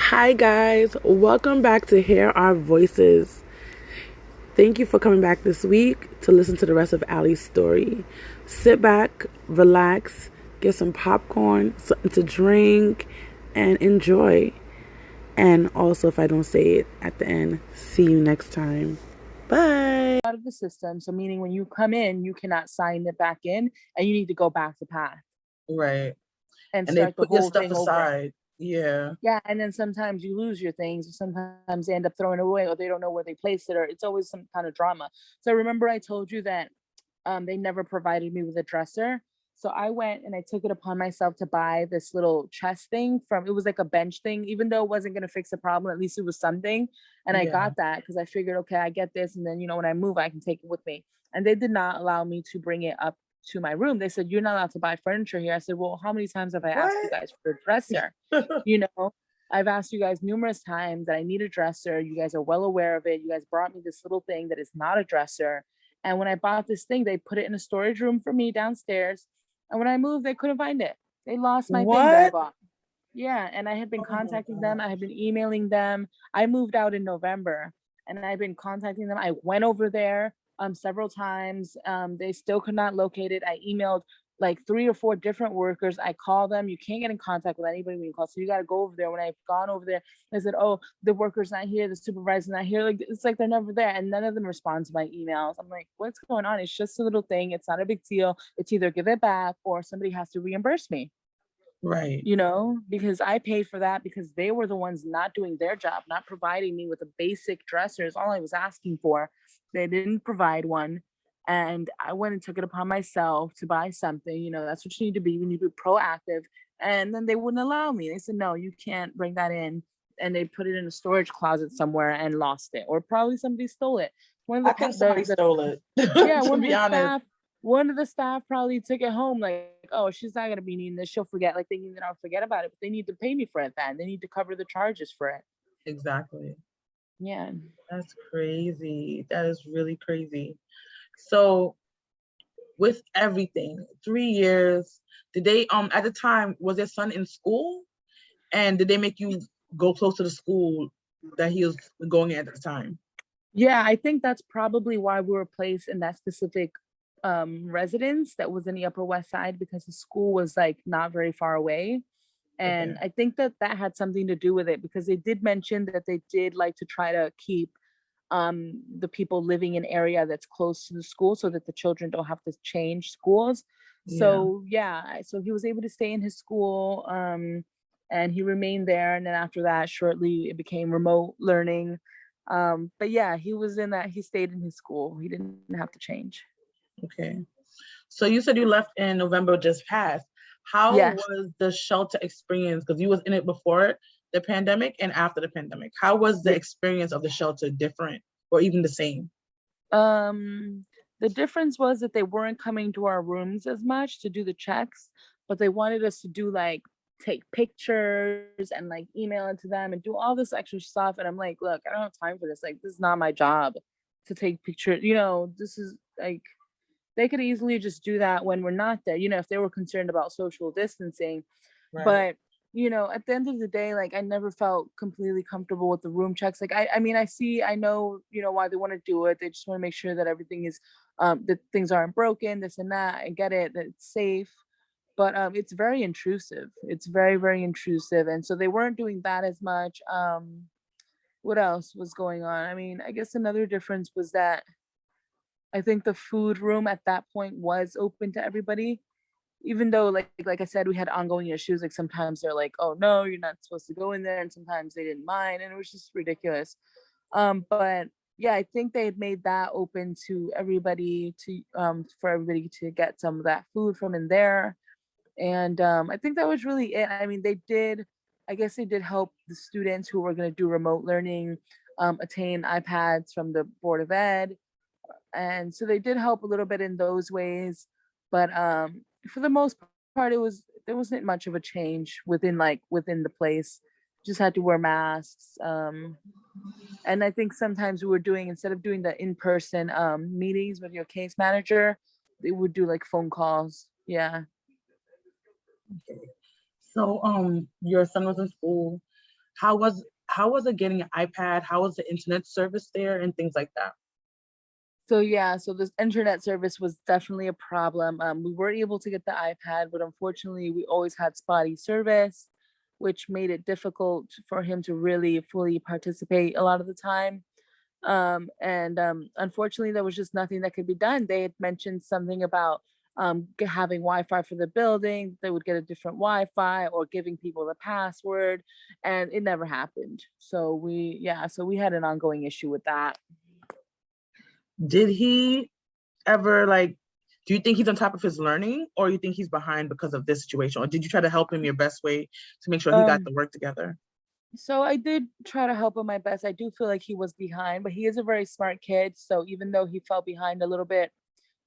Hi, guys. Welcome back to Hear Our Voices. Thank you for coming back this week to listen to the rest of Allie's story. Sit back, relax, get some popcorn, something to drink, and enjoy. And also, if I don't say it at the end, see you next time. Bye. Out of the system. So meaning when you come in, you cannot sign it back in and you need to go back to path Right. and And they start the put your whole stuff thing over. aside. Yeah. Yeah, and then sometimes you lose your things, or sometimes they end up throwing it away, or they don't know where they placed it, or it's always some kind of drama. So remember I told you that they never provided me with a dresser. So I went and I took it upon myself to buy this little chest thing from, it was like a bench thing, even though it wasn't going to fix the problem, at least it was something. And I Yeah. got that because I figured, okay, I get this. And then, when I move, I can take it with me. And they did not allow me to bring it up to my room. They said, you're not allowed to buy furniture here. I said, well, how many times have I asked you What? guys for a dresser? You know, I've asked you guys numerous times that I need a dresser. You guys are well aware of it. You guys brought me this little thing that is not a dresser. And when I bought this thing, they put it in a storage room for me downstairs. And when I moved, they couldn't find it. They lost my thing that I What? bought. Yeah. And I had been Oh my contacting them. I had gosh. been emailing them. I moved out in November and I've been contacting them. I went over there several times. They still could not locate it. I emailed like 3 or 4 different workers. I call them. You can't get in contact with anybody when you call. So you got to go over there. When I've gone over there, they said, oh, the worker's not here. The supervisor's not here. Like, it's like they're never there. And none of them respond to my emails. I'm like, what's going on? It's just a little thing. It's not a big deal. It's either give it back or somebody has to reimburse me, Right. because I paid for that because they were the ones not doing their job, not providing me with a basic dresser is all I was asking for. They didn't provide one. And I went and took it upon myself to buy something. That's what you need to be. You need to be proactive. And then they wouldn't allow me. They said, no, you can't bring that in. And they put it in a storage closet somewhere and lost it. Or probably somebody stole it. One of I the, think somebody the stole it, yeah, to be honest. one of the staff probably took it home like, oh, she's not gonna be needing this. She'll forget, like thinking that I'll forget about it. But they need to pay me for it then. They need to cover the charges for it. Exactly. Yeah. That's crazy. That is really crazy. So with everything, 3 years, did they at the time was your son in school? And did they make you go close to the school that he was going at the time? Yeah, I think that's probably why we were placed in that specific residence that was in the Upper West Side because the school was like not very far away. Okay. And I think that that had something to do with it because they did mention that they did like to try to keep the people living in area that's close to the school so that the children don't have to change schools. Yeah. So yeah, so he was able to stay in his school, and he remained there. And then after that, shortly it became remote learning. But yeah, he stayed in his school. He didn't have to change. Okay. So you said you left in November just passed. How Yes. was the shelter experience? Because you was in it before the pandemic and after the pandemic. How was the experience of the shelter different or even the same? Um, the difference was that they weren't coming to our rooms as much to do the checks, but they wanted us to do like take pictures and like email it to them and do all this extra stuff. And I'm like, look, I don't have time for this. Like, this is not my job to take pictures. This is like they could easily just do that when we're not there, if they were concerned about social distancing. Right. But at the end of the day, like I never felt completely comfortable with the room checks. Like I mean, I know, why they want to do it. They just want to make sure that everything is that things aren't broken, this and that. I get it, that it's safe. But it's very intrusive. It's very, very intrusive. And so they weren't doing that as much. What else was going on? I mean, I guess another difference was that I think the food room at that point was open to everybody, even though like I said, we had ongoing issues. Like sometimes they're like, oh no, you're not supposed to go in there, and sometimes they didn't mind, and it was just ridiculous. But yeah, I think they had made that open to everybody to for everybody to get some of that food from in there. And I think that was really it. I mean, I guess they did help the students who were going to do remote learning attain iPads from the Board of Ed, and so they did help a little bit in those ways. But for the most part, there wasn't much of a change within the place. Just had to wear masks. And I think sometimes we were doing, instead of doing the in-person meetings with your case manager, they would do like phone calls. Yeah. Okay. So your son was in school. How was it getting an iPad? How was the internet service there and things like that? So yeah, so this internet service was definitely a problem. We were able to get the iPad, but unfortunately, we always had spotty service, which made it difficult for him to really fully participate a lot of the time. And Unfortunately, there was just nothing that could be done. They had mentioned something about having Wi-Fi for the building. They would get a different Wi-Fi or giving people the password, and it never happened. So we had an ongoing issue with that. Did he ever like, do you think he's on top of his learning, or you think he's behind because of this situation? Or did you try to help him your best way to make sure he got Um, the work together? so I did try to help him my best. I do feel like he was behind, but he is a very smart kid. So even though he fell behind a little bit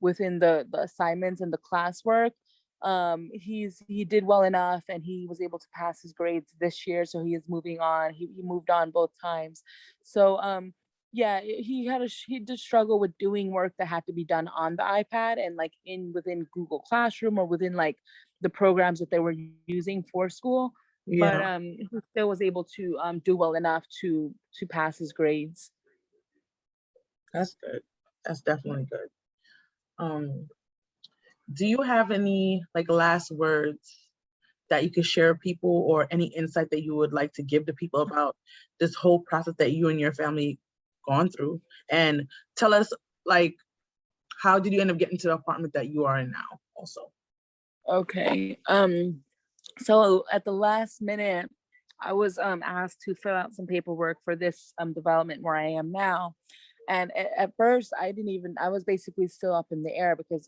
within the assignments and the classwork, he did well enough, and he was able to pass his grades this year. So he is moving on. He moved on both times. So yeah, he did struggle with doing work that had to be done on the iPad and like in within Google Classroom or within like the programs that they were using for school. But Yeah, he still was able to do well enough to pass his grades. that's good. That's definitely good. Um, do you have any like last words that you could share with people, or any insight that you would like to give to people about this whole process that you and your family gone through? And tell us, like, how did you end up getting to the apartment that you are in now also? Okay. So at the last minute, I was asked to fill out some paperwork for this development where I am now. And at first, I was basically still up in the air because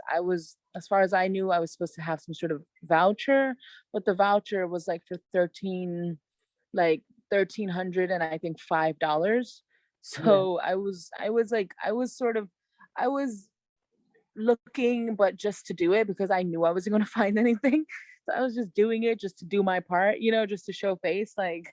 as far as I knew, I was supposed to have some sort of voucher, but the voucher was like for 1300 and I think $5. Yeah, So I was sort of, I was looking, but just to do it because I knew I wasn't going to find anything. So I was just doing it just to do my part, just to show face. Like,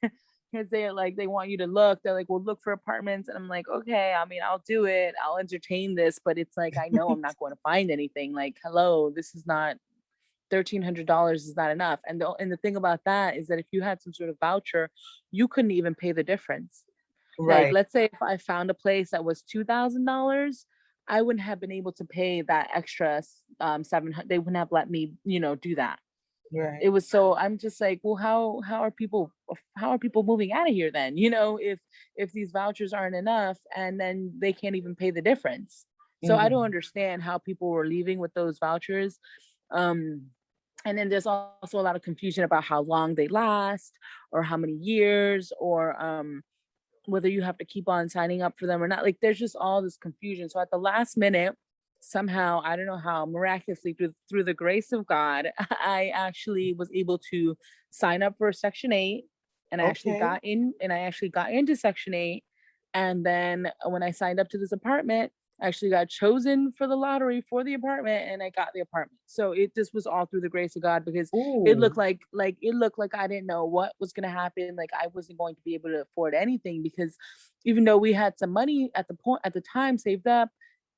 because they want you to look. They're like, well, look for apartments. And I'm like, okay, I mean, I'll do it. I'll entertain this. But it's like, I know I'm not going to find anything. Like, hello, this is not $1,300 is not enough. And the thing about that is that if you had some sort of voucher, you couldn't even pay the difference. Like, right, let's say if I found a place that was $2,000, I wouldn't have been able to pay that extra 700. They wouldn't have let me, do that. right. It was so I'm just like, well, how are people moving out of here then? If these vouchers aren't enough and then they can't even pay the difference. So I don't Mhm. understand how people were leaving with those vouchers. Um, and then there's also a lot of confusion about how long they last or how many years or whether you have to keep on signing up for them or not. Like there's just all this confusion. So at the last minute, somehow, I don't know how, miraculously through the grace of God, I actually was able to sign up for Section 8 and Okay. I actually got into Section 8. And then when I signed up to this apartment, I actually got chosen for the lottery for the apartment and I got the apartment. So it just was all through the grace of God because it Ooh. looked like I didn't know what was going to happen. Like I wasn't going to be able to afford anything because even though we had some money at the time saved up,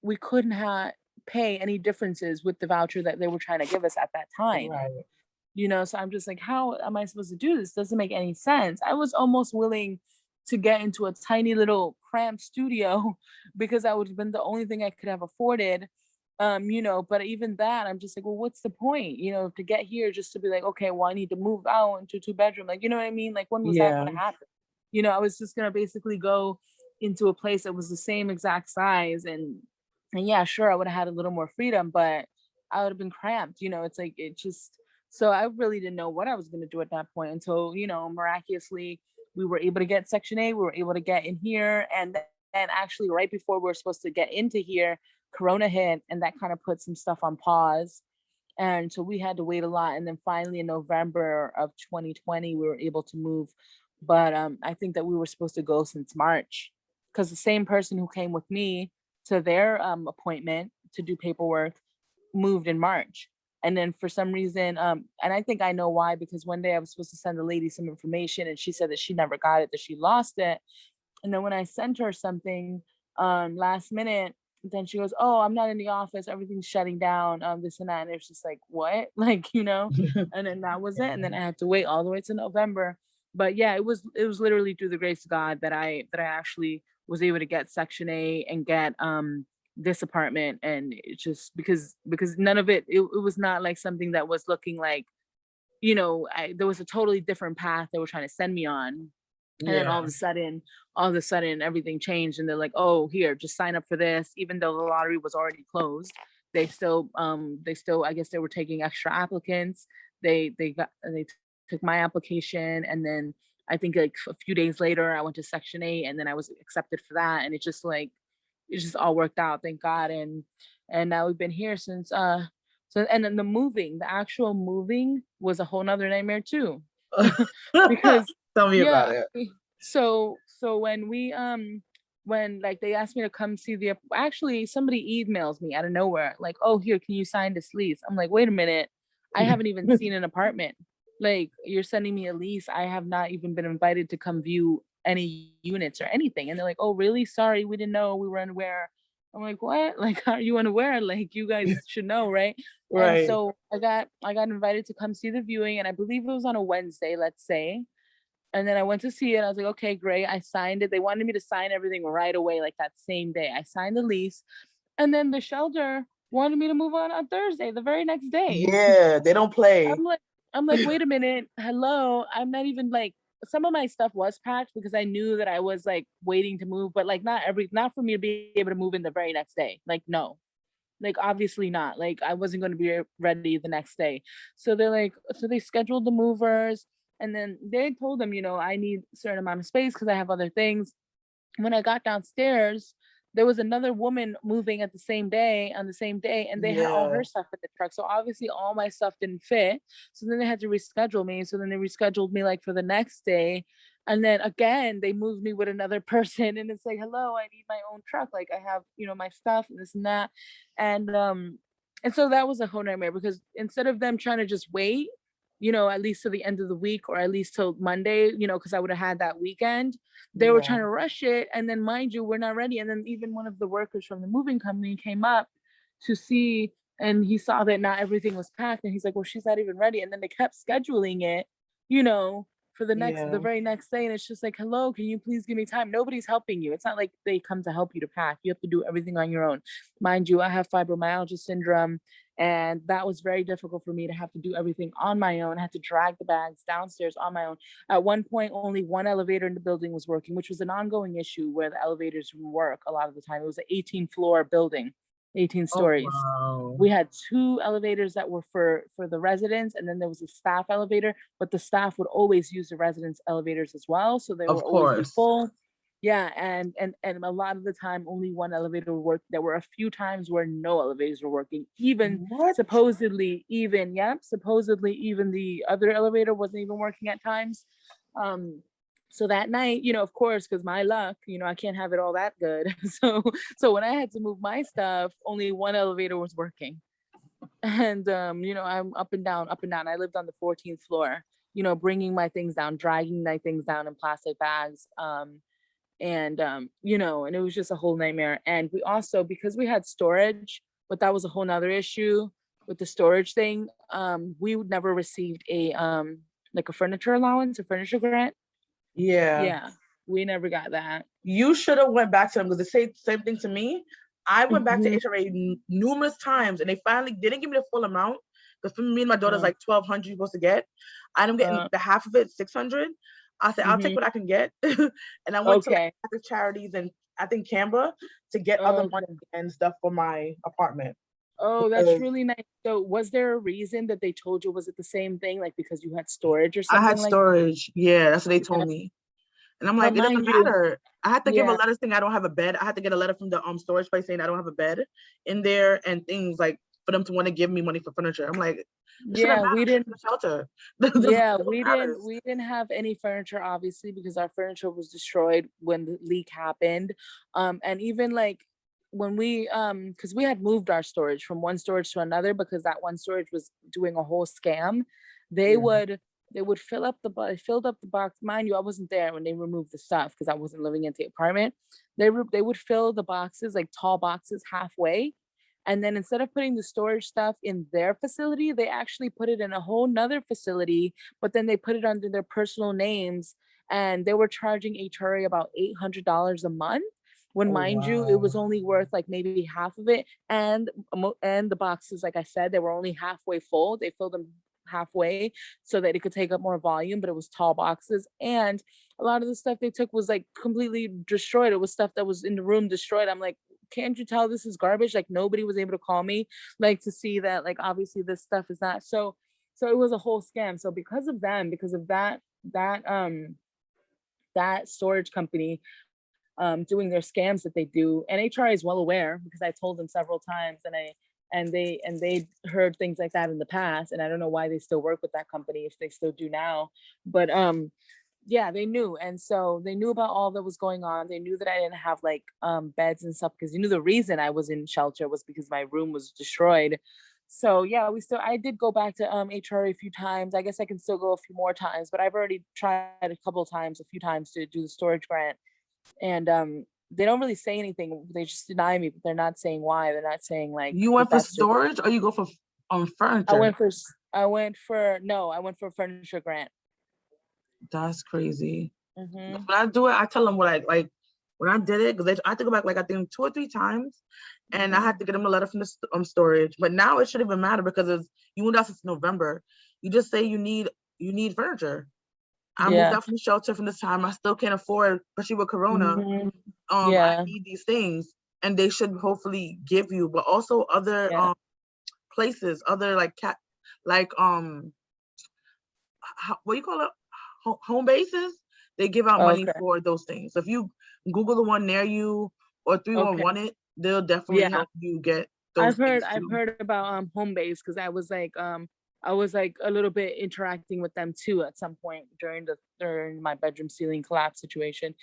we couldn't pay any differences with the voucher that they were trying to give us at that time. Right. So I'm just like, how am I supposed to do this? Doesn't make any sense. I was almost willing to get into a tiny little cramped studio because that would have been the only thing I could have afforded. But even that, I'm just like, well, what's the point? To get here just to be like, okay, well, I need to move out into a 2 bedroom. Like, you know what I mean? Like, when was that Yeah. going to happen? I was just gonna basically go into a place that was the same exact size and yeah, sure, I would have had a little more freedom, but I would have been cramped. It's like it just so I really didn't know what I was gonna do at that point until, miraculously we were able to get Section 8, we were able to get in here, and then actually right before we were supposed to get into here, Corona hit and that kind of put some stuff on pause. And so we had to wait a lot. And then finally in November of 2020, we were able to move. But I think that we were supposed to go since March because the same person who came with me to their appointment to do paperwork moved in March. And then for some reason, and I think I know why, because one day I was supposed to send the lady some information and she said that she never got it, that she lost it. And then when I sent her something last minute, then she goes, "Oh, I'm not in the office. Everything's shutting down. This and that." And it's just like, what? Like, And then that was it. And then I had to wait all the way to November But yeah, it was literally through the grace of God that I actually was able to get Section 8 and get this apartment. And it's just because none of it was not like something that was looking like, there was a totally different path they were trying to send me on. And then Yeah. all of a sudden everything changed, and they're like, oh, here, just sign up for this. Even though the lottery was already closed, they still, I guess, they were taking extra applicants. They took my application, and then I think like a few days later I went to Section 8, and then I was accepted for that. And it just all worked out, thank God. And now we've been here since and then the actual moving was a whole nother nightmare too. Because Tell me about yeah, it. so when like they asked me to come see actually somebody emails me out of nowhere like, oh, here, can you sign this lease? I'm like, wait a minute, I haven't even seen an apartment. Like, you're sending me a lease, I have not even been invited to come view any units or anything. And they're like, oh, really? Sorry, we didn't know, we were unaware. I'm like, what? Like, how are you unaware? Like, you guys should know, right? And Right. so I got invited to come see the viewing, and I believe it was on a Wednesday, let's say. And then I went to see it. I was like, okay, great. I signed it. They wanted me to sign everything right away, like that same day. I signed the lease. And then the shelter wanted me to move on Thursday, the very next day. Yeah, they don't play. I'm like, wait a minute. Hello. I'm not even like, some of my stuff was packed because I knew that I was like waiting to move, but like not for me to be able to move in the very next day. Like, no. Like, obviously not. Like, I wasn't going to be ready the next day. So they scheduled the movers, and then they told them, I need a certain amount of space because I have other things. When I got downstairs, there was another woman moving on the same day, and they had all Yeah. her stuff in the truck. So obviously all my stuff didn't fit. So then they had to reschedule me. So then they rescheduled me like for the next day. And then again, they moved me with another person. And it's like, hello, I need my own truck. Like, I have, my stuff and this and that. And so that was a whole nightmare because instead of them trying to just wait, at least to the end of the week or at least till Monday, because I would have had that weekend, they were Yeah. trying to rush it. And then, mind you, we're not ready. And then even one of the workers from the moving company came up to see, and he saw that not everything was packed. And he's like, well, she's not even ready. And then they kept scheduling it, for the Yeah. very next day. And it's just like, hello, can you please give me time? Nobody's helping you. It's not like they come to help you to pack. You have to do everything on your own. Mind you, I have fibromyalgia syndrome. And that was very difficult for me to have to do everything on my own. I had to drag the bags downstairs on my own. At one point, only one elevator in the building was working, which was an ongoing issue where the elevators would work a lot of the time. It was an 18-floor building, 18 Oh, stories. wow. We had 2 elevators that were for the residents, and then there was a staff elevator, but the staff would always use the residents' elevators as well. So they Of were always be course. full. Yeah, and a lot of the time only one elevator would work. There were a few times where no elevators were working. What? Supposedly even the other elevator wasn't even working at times. So that night, of course, because my luck, I can't have it all that good. So when I had to move my stuff, only one elevator was working. And I'm up and down. I lived on the 14th floor, bringing my things down, dragging my things down in plastic bags. And it was just a whole nightmare. And we also, because we had storage, but that was a whole nother issue with the storage thing. We never received a like a furniture allowance, a furniture grant. Yeah. We never got that. You should have went back to them because they say the same thing to me. I went back to Mhm. HRA numerous times and they finally didn't give me the full amount because for me and my daughter's Uh, like 1,200 you're supposed to get. I'm getting uh, the half of it, 600. I said, I'll take mhm. what I can get. And I went to like Okay. the charities and I think Canberra to get other money Okay. and stuff for my apartment. Oh, that's Because really nice. So was there a reason that they told you? Was it the same thing, like because you had storage or I had something like storage. Yeah, that's what they that? Yeah. told me. And I'm But like, it doesn't mind you, matter. I had to give a yeah, letter saying I don't have a bed. I had to get a letter from the storage place saying I don't have a bed in there and things like for them to want to give me money for furniture. I'm like, it shouldn't yeah, matter. we It's didn't. the shelter. Yeah, What we didn't matters? we didn't have any furniture, obviously, because our furniture was destroyed when the leak happened. And even like when we because we had moved our storage from one storage to another because that one storage was doing a whole scam. They Yeah. would they would filled up the box. Mind you, I wasn't there when they removed the stuff because I wasn't living in the apartment. They would fill the boxes, like tall boxes, halfway, And then instead of putting the storage stuff in their facility, they actually put it in a whole nother facility, but then they put it under their personal names, and they were charging HRA about $800 a month, when Oh, mind you, it was wow. only worth like maybe half of it. And and the boxes, like I said, they were only halfway full. They filled them halfway so that it could take up more volume, but it was tall boxes. And a lot of the stuff they took was like completely destroyed. It was stuff that was in the room destroyed. I'm like, can't you tell this is garbage? Like, nobody was able to call me, like, to see that, like, obviously this stuff is not. So it was a whole scam. So because of them, because of that storage company doing their scams that they do, and HR is well aware, because I told them several times, and they heard things like that in the past, and I don't know why they still work with that company, if they still do now. But yeah, they knew. And so they knew about all that was going on. They knew that I didn't have like beds and stuff, because you knew the reason I was in shelter was because my room was destroyed. So yeah, I did go back to HR a few times. I guess I can still go a few more times, but I've already tried a few times to do the storage grant. And they don't really say anything. They just deny me, but they're not saying why. They're not saying like You went for that's just. storage or you go for I furniture? went for I went for no, I went for a furniture grant. That's crazy. Hmm. When I do it, I tell them what I like. When I did it, because I had to go back like I think 2 or 3 times, and I had to get them a letter from the storage. But now it shouldn't even matter because you moved out since November. You just say you need furniture. I moved Yeah. out from the shelter from this time. I still can't afford, especially with Corona. Hmm. I Yeah. need these things, and they should hopefully give you. But also other Yeah. places, other like what do you call it? Home bases. They give out money Okay. for those things. So if you Google the one near you or Okay. 311 it, they'll definitely Yeah. help you get those I've heard things I've too. heard about home base, because I was like a little bit interacting with them too at some point during my bedroom ceiling collapse situation.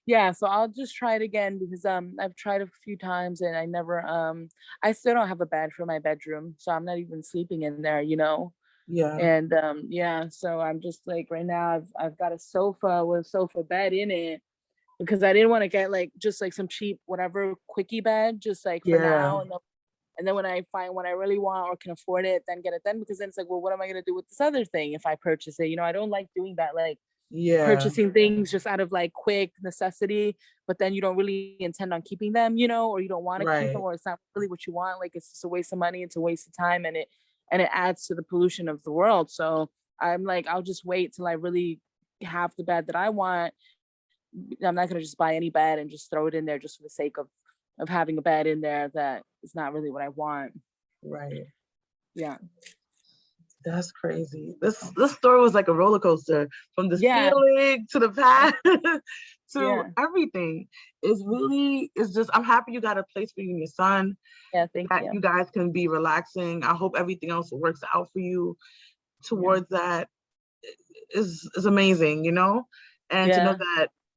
Yeah, so I'll just try it again, because I've tried a few times and I still don't have a bed for my bedroom, so I'm not even sleeping in there. Yeah, And yeah, so I'm just like, right now I've got a sofa with a sofa bed in it, because I didn't want to get like just like some cheap whatever quickie bed, just like for yeah, now. And then when I find what I really want or can afford it, then get it then, because then it's like, well, what am I gonna do with this other thing if I purchase it? I don't like doing that, like yeah. purchasing things just out of like quick necessity, but then you don't really intend on keeping them, or you don't want to keep them, Right. or it's not really what you want. Like, it's just a waste of money, it's a waste of time, and it adds to the pollution of the world. So I'm like, I'll just wait till I really have the bed that I want. I'm not gonna just buy any bed and just throw it in there just for the sake of having a bed in there that is not really what I want. Right. Yeah. That's crazy. This story was like a roller coaster from the Yeah. ceiling to the past to Yeah. everything. It's just I'm happy you got a place for you and your son, Yeah. Thank that you you. guys can be relaxing. I hope everything else works out for you Yeah. towards that. Is amazing. And to know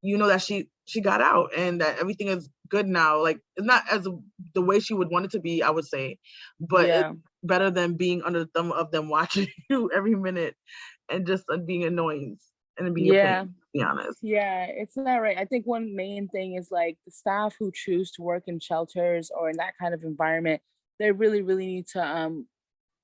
Yeah. that she got out and that everything is good now. Like, it's not as the way she would want it to be, I would say, but it's Yeah. better than being under the thumb of them watching you every minute and just being annoying and being a pain, Yeah. to be honest. Yeah, it's not right. I think one main thing is like the staff who choose to work in shelters or in that kind of environment, they really, really need to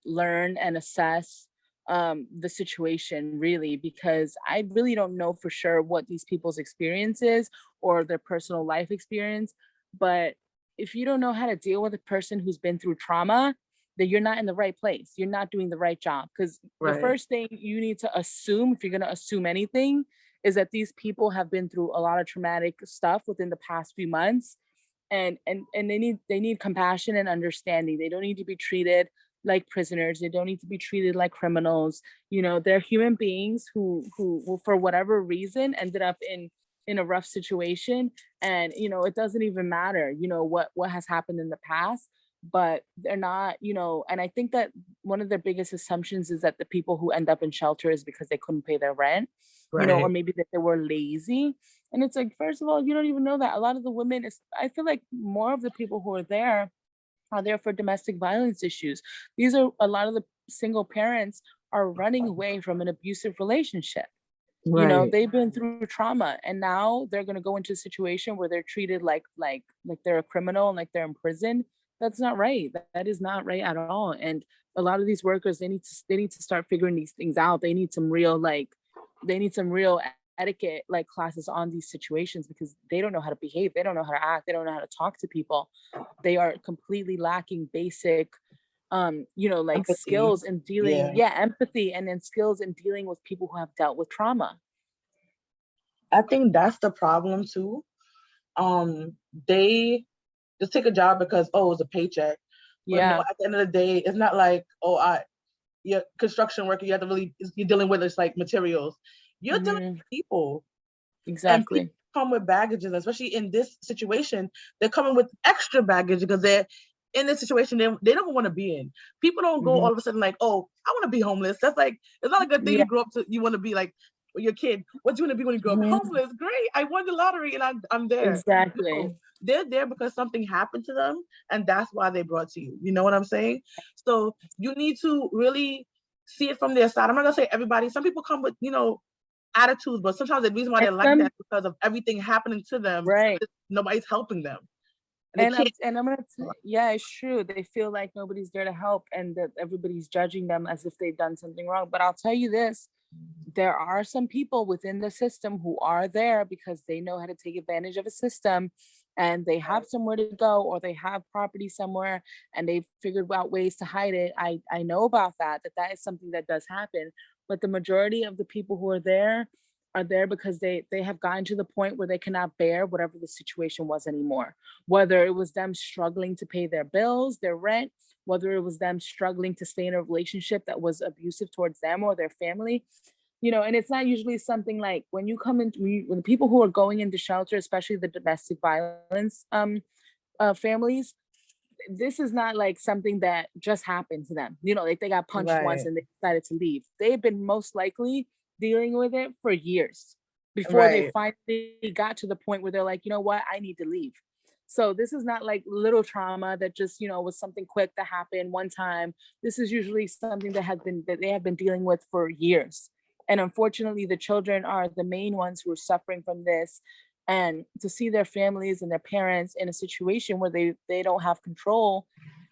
learn and assess the situation, really, because I really don't know for sure what these people's experience is or their personal life experience. But if you don't know how to deal with a person who's been through trauma, then you're not in the right place. You're not doing the right job. Because the Right. first thing you need to assume, if you're going to assume anything, is that these people have been through a lot of traumatic stuff within the past few months, and they need compassion and understanding. They don't need to be treated like prisoners. They don't need to be treated like criminals. They're human beings who for whatever reason ended up in a rough situation. And it doesn't even matter what has happened in the past, but they're not. And I think that one of their biggest assumptions is that the people who end up in shelter is because they couldn't pay their rent, or Right. maybe that they were lazy. And it's like, first of all, you don't even know that a lot of the women I feel like more of the people who are there for domestic violence issues. These are a lot of the single parents are running away from an abusive relationship. Right. They've been through trauma, and now they're going to go into a situation where they're treated like they're a criminal and like they're in prison. That's not right. That is not right at all. And a lot of these workers, they need to start figuring these things out. They need some real etiquette like classes on these situations because they don't know how to behave. They don't know how to act. They don't know how to talk to people. They are completely lacking basic like Empathy. skills in dealing, Yeah. yeah, empathy, and then skills in dealing with people who have dealt with trauma. I think that's the problem too. They just take a job because, oh, it's a paycheck. But no, Yeah. at the end of the day, it's not like, oh, you're construction worker, you have to really, you're dealing with it's like materials. You're dealing Hmm. with people. And people Exactly. come with baggages, especially in this situation. They're coming with extra baggage because they're in this situation they don't want to be in. People don't go Hmm. all of a sudden like, oh, I want to be homeless. That's like, it's not a good thing. Yeah. You grow up to, you want to be like your kid. What do you want to be when you grow up? Hmm. Homeless. Great. I won the lottery and I'm there. Exactly. No, they're there because something happened to them and that's why they brought to you. You know what I'm saying? So you need to really see it from their side. I'm not gonna say everybody. Some people come with, attitudes, but sometimes the reason why And they're like that some is because of everything happening to them. right. Nobody's helping them, and they And can't. I'm gonna say, yeah, it's true. They feel like nobody's there to help and that everybody's judging them as if they've done something wrong. But I'll tell you this, there are some people within the system who are there because they know how to take advantage of a system and they have somewhere to go or they have property somewhere and they've figured out ways to hide it. I know about that is something that does happen. But the majority of the people who are there because they have gotten to the point where they cannot bear whatever the situation was anymore, whether it was them struggling to pay their bills, their rent, whether it was them struggling to stay in a relationship that was abusive towards them or their family. And it's not usually something like when you come in, when the people who are going into shelter, especially the domestic violence families, this is not like something that just happened to them. Like they got punched once Right, and they decided to leave. They've been most likely dealing with it for years before they right, finally got to the point where they're like, you know what, I need to leave. So this is not like little trauma that just, was something quick that happened one time. This is usually something that they have been dealing with for years. And unfortunately, the children are the main ones who are suffering from this. And to see their families and their parents in a situation where they don't have control,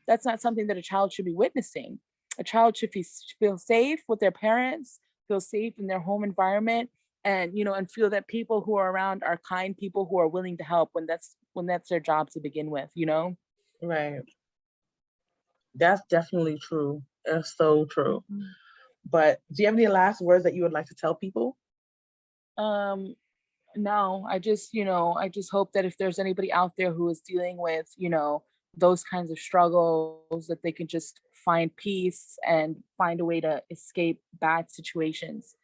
that's not something that a child should be witnessing. A child should feel safe with their parents, feel safe in their home environment, and feel that people who are around are kind people who are willing to help when that's their job to begin with. right. That's definitely true. That's so true. But do you have any last words that you would like to tell people? um no, I just hope that if there's anybody out there who is dealing with those kinds of struggles, that they can just find peace and find a way to escape bad situations.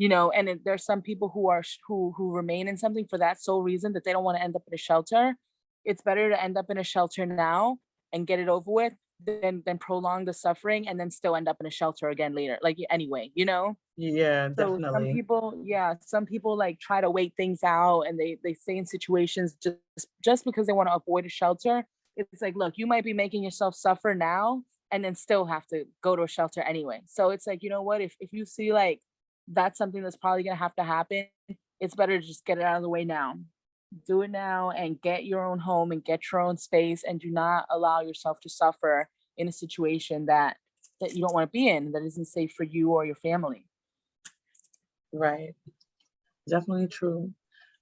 And there's some people who remain in something for that sole reason that they don't want to end up in a shelter. It's better to end up in a shelter now and get it over with than prolong the suffering and then still end up in a shelter again later, like anyway. Yeah, So definitely. some people like try to wait things out and they stay in situations just because they want to avoid a shelter. It's like, look, you might be making yourself suffer now and then still have to go to a shelter anyway. So it's like, you know what, if you see like that's something that's probably gonna have to happen, it's better to just get it out of the way now. Do it now and get your own home and get your own space and do not allow yourself to suffer in a situation that you don't want to be in, that isn't safe for you or your family. Right. Definitely true.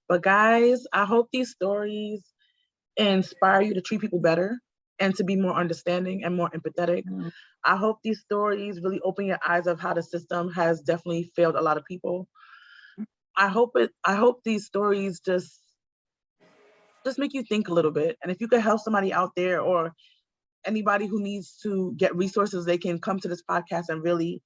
But guys, I hope these stories inspire you to treat people better and to be more understanding and more empathetic. Mm. I hope these stories really open your eyes of how the system has definitely failed a lot of people. I hope these stories just make you think a little bit. And if you could help somebody out there or anybody who needs to get resources, they can come to this podcast and really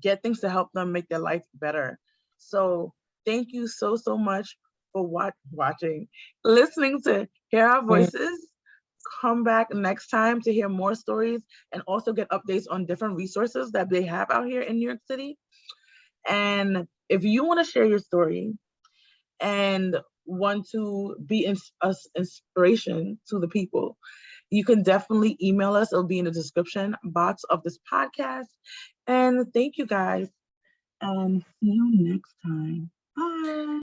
get things to help them make their life better. So thank you so much for watching, listening to Hear Our Voices. Come back next time to hear more stories and also get updates on different resources that they have out here in New York City. And if you want to share your story and want to be inspiration to the people, you can definitely email us. It'll be in the description box of this podcast. And thank you guys. And see you next time. Bye.